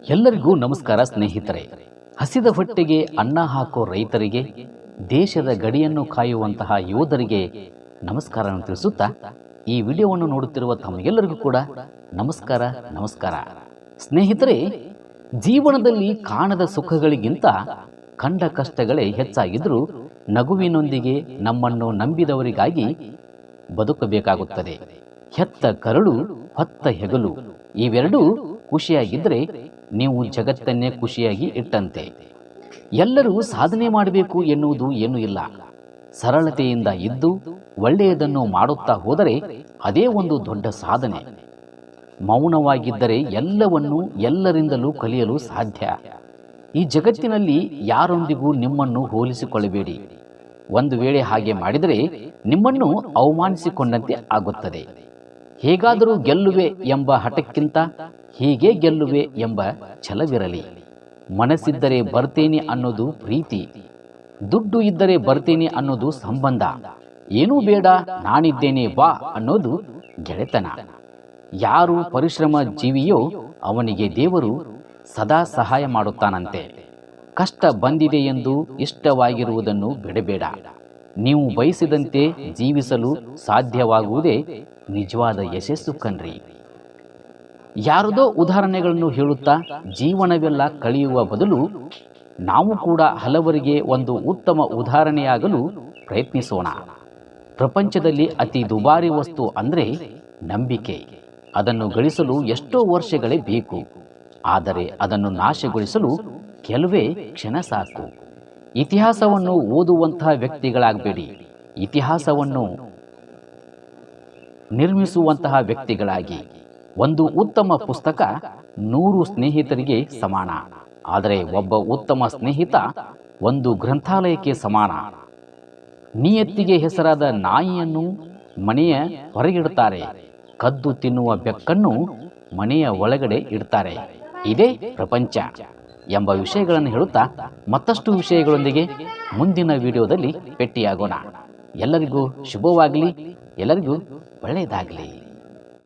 ಎಲ್ಲರಿಗೂ ನಮಸ್ಕಾರ ಸ್ನೇಹಿತರೆ. ಹಸಿದ ಹೊಟ್ಟೆಗೆ ಅನ್ನ ಹಾಕೋ ರೈತರಿಗೆ, ದೇಶದ ಗಡಿಯನ್ನು ಕಾಯುವಂತಹ ಯೋಧರಿಗೆ ನಮಸ್ಕಾರ ತಿಳಿಸುತ್ತಾ ಈ ವಿಡಿಯೋವನ್ನು ನೋಡುತ್ತಿರುವ ತಮಗೆಲ್ಲರಿಗೂ ಕೂಡ ನಮಸ್ಕಾರ ನಮಸ್ಕಾರ. ಸ್ನೇಹಿತರೆ, ಜೀವನದಲ್ಲಿ ಕಾಣದ ಸುಖಗಳಿಗಿಂತ ಕಂಡ ಕಷ್ಟಗಳೇ ಹೆಚ್ಚಾಗಿದ್ದರೂ ನಗುವಿನೊಂದಿಗೆ ನಮ್ಮನ್ನು ನಂಬಿದವರಿಗಾಗಿ ಬದುಕಬೇಕಾಗುತ್ತದೆ. ಹೆತ್ತ ಕರುಳು ಹೊತ್ತ ಹೆಗಲು ಇವೆರಡೂ ಖುಷಿಯಾಗಿದ್ದರೆ ನೀವು ಜಗತ್ತನ್ನೇ ಖುಷಿಯಾಗಿ ಇಟ್ಟಂತೆ. ಎಲ್ಲರೂ ಸಾಧನೆ ಮಾಡಬೇಕು ಎನ್ನುವುದು ಏನೂ ಇಲ್ಲ. ಸರಳತೆಯಿಂದ ಇದ್ದು ಒಳ್ಳೆಯದನ್ನು ಮಾಡುತ್ತಾ ಹೋದರೆ ಅದೇ ಒಂದು ದೊಡ್ಡ ಸಾಧನೆ. ಮೌನವಾಗಿದ್ದರೆ ಎಲ್ಲವನ್ನೂ ಎಲ್ಲರಿಂದಲೂ ಕಲಿಯಲು ಸಾಧ್ಯ. ಈ ಜಗತ್ತಿನಲ್ಲಿ ಯಾರೊಂದಿಗೂ ನಿಮ್ಮನ್ನು ಹೋಲಿಸಿಕೊಳ್ಳಬೇಡಿ. ಒಂದು ವೇಳೆ ಹಾಗೆ ಮಾಡಿದರೆ ನಿಮ್ಮನ್ನು ಅವಮಾನಿಸಿಕೊಂಡಂತೆ ಆಗುತ್ತದೆ. ಹೇಗಾದರೂ ಗೆಲ್ಲುವೆ ಎಂಬ ಹಠಕ್ಕಿಂತ ಹೀಗೆ ಗೆಲ್ಲುವೆ ಎಂಬ ಛಲವಿರಲಿ. ಮನಸ್ಸಿದ್ದರೆ ಬರ್ತೇನೆ ಅನ್ನೋದು ಪ್ರೀತಿ, ದುಡ್ಡು ಇದ್ದರೆ ಬರ್ತೇನೆ ಅನ್ನೋದು ಸಂಬಂಧ, ಏನೂ ಬೇಡ ನಾನಿದ್ದೇನೆ ಬಾ ಅನ್ನೋದು ಗೆಳೆತನ. ಯಾರು ಪರಿಶ್ರಮ ಜೀವಿಯೋ ಅವನಿಗೆ ದೇವರು ಸದಾ ಸಹಾಯ ಮಾಡುತ್ತಾನಂತೆ. ಕಷ್ಟ ಬಂದಿದೆ ಎಂದು ಇಷ್ಟವಾಗಿರುವುದನ್ನು ಬಿಡಬೇಡ. ನೀವು ಬಯಸಿದಂತೆ ಜೀವಿಸಲು ಸಾಧ್ಯವಾಗುವುದೇ ನಿಜವಾದ ಯಶಸ್ಸು ಕಣ್ರಿ. ಯಾರದೋ ಉದಾಹರಣೆಗಳನ್ನು ಹೇಳುತ್ತಾ ಜೀವನವೆಲ್ಲ ಕಳೆಯುವ ಬದಲು ನಾವು ಕೂಡ ಹಲವರಿಗೆ ಒಂದು ಉತ್ತಮ ಉದಾಹರಣೆಯಾಗಲು ಪ್ರಯತ್ನಿಸೋಣ. ಪ್ರಪಂಚದಲ್ಲಿ ಅತಿ ದುಬಾರಿ ವಸ್ತು ಅಂದರೆ ನಂಬಿಕೆ. ಅದನ್ನು ಗಳಿಸಲು ಎಷ್ಟೋ ವರ್ಷಗಳೇ ಬೇಕು, ಆದರೆ ಅದನ್ನು ನಾಶಗೊಳಿಸಲು ಕೆಲವೇ ಕ್ಷಣ ಸಾಕು. ಇತಿಹಾಸವನ್ನು ಓದುವಂತಹ ವ್ಯಕ್ತಿಗಳಾಗಬೇಡಿ, ಇತಿಹಾಸವನ್ನು ನಿರ್ಮಿಸುವಂತಹ ವ್ಯಕ್ತಿಗಳಾಗಿ. ಒಂದು ಉತ್ತಮ ಪುಸ್ತಕ 100 ಸ್ನೇಹಿತರಿಗೆ ಸಮಾನ, ಆದರೆ ಒಬ್ಬ ಉತ್ತಮ ಸ್ನೇಹಿತ ಒಂದು ಗ್ರಂಥಾಲಯಕ್ಕೆ ಸಮಾನ. ನಿಯತ್ತಿಗೆ ಹೆಸರಾದ ನಾಯಿಯನ್ನು ಮನೆಯ ಹೊರಗಿಡುತ್ತಾರೆ, ಕದ್ದು ತಿನ್ನುವ ಬೆಕ್ಕನ್ನು ಮನೆಯ ಒಳಗಡೆ ಇಡ್ತಾರೆ. ಇದೇ ಪ್ರಪಂಚ ಎಂಬ ವಿಷಯಗಳನ್ನು ಹೇಳುತ್ತಾ ಮತ್ತಷ್ಟು ವಿಷಯಗಳೊಂದಿಗೆ ಮುಂದಿನ ವಿಡಿಯೋದಲ್ಲಿ ಭೇಟಿಯಾಗೋಣ. ಎಲ್ಲರಿಗೂ ಶುಭವಾಗಲಿ, ಎಲ್ಲರಿಗೂ ಒಳ್ಳೆಯದಾಗಲಿ.